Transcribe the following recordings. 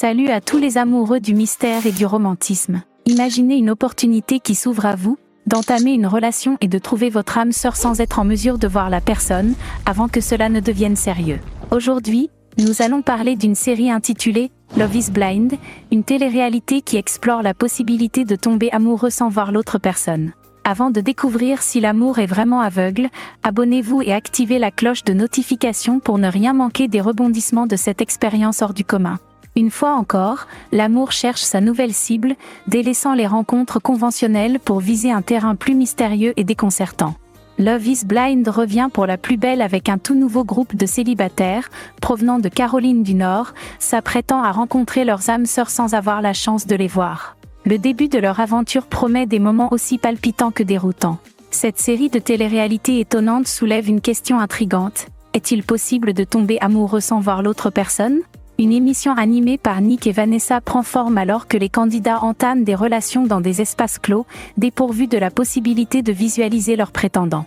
Salut à tous les amoureux du mystère et du romantisme. Imaginez une opportunité qui s'ouvre à vous, d'entamer une relation et de trouver votre âme sœur sans être en mesure de voir la personne, avant que cela ne devienne sérieux. Aujourd'hui, nous allons parler d'une série intitulée Love is Blind, une télé-réalité qui explore la possibilité de tomber amoureux sans voir l'autre personne. Avant de découvrir si l'amour est vraiment aveugle, abonnez-vous et activez la cloche de notification pour ne rien manquer des rebondissements de cette expérience hors du commun. Une fois encore, l'amour cherche sa nouvelle cible, délaissant les rencontres conventionnelles pour viser un terrain plus mystérieux et déconcertant. Love is Blind revient pour la plus belle avec un tout nouveau groupe de célibataires, provenant de Caroline du Nord, s'apprêtant à rencontrer leurs âmes sœurs sans avoir la chance de les voir. Le début de leur aventure promet des moments aussi palpitants que déroutants. Cette série de télé-réalité étonnante soulève une question intrigante. Est-il possible de tomber amoureux sans voir l'autre personne ? Une émission animée par Nick et Vanessa prend forme alors que les candidats entament des relations dans des espaces clos, dépourvus de la possibilité de visualiser leurs prétendants.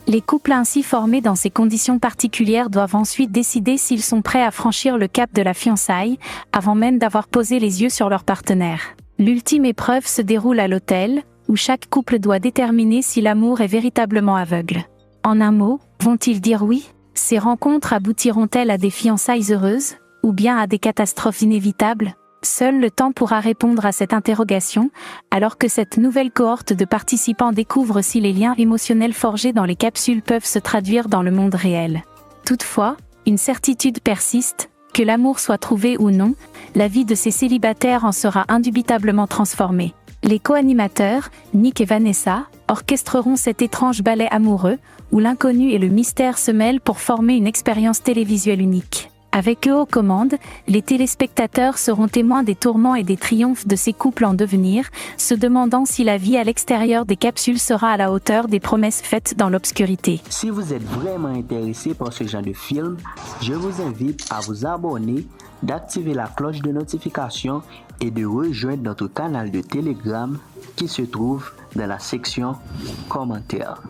Les couples ainsi formés dans ces conditions particulières doivent ensuite décider s'ils sont prêts à franchir le cap de la fiançailles, avant même d'avoir posé les yeux sur leur partenaire. L'ultime épreuve se déroule à l'hôtel, où chaque couple doit déterminer si l'amour est véritablement aveugle. En un mot, vont-ils dire oui ? Ces rencontres aboutiront-elles à des fiançailles heureuses ? Ou bien à des catastrophes inévitables? Seul le temps pourra répondre à cette interrogation, alors que cette nouvelle cohorte de participants découvre si les liens émotionnels forgés dans les capsules peuvent se traduire dans le monde réel. Toutefois, une certitude persiste, que l'amour soit trouvé ou non, la vie de ces célibataires en sera indubitablement transformée. Les co-animateurs, Nick et Vanessa, orchestreront cet étrange ballet amoureux, où l'inconnu et le mystère se mêlent pour former une expérience télévisuelle unique. Avec eux aux commandes, les téléspectateurs seront témoins des tourments et des triomphes de ces couples en devenir, se demandant si la vie à l'extérieur des capsules sera à la hauteur des promesses faites dans l'obscurité. Si vous êtes vraiment intéressé par ce genre de film, je vous invite à vous abonner, d'activer la cloche de notification et de rejoindre notre canal de Telegram qui se trouve dans la section commentaires.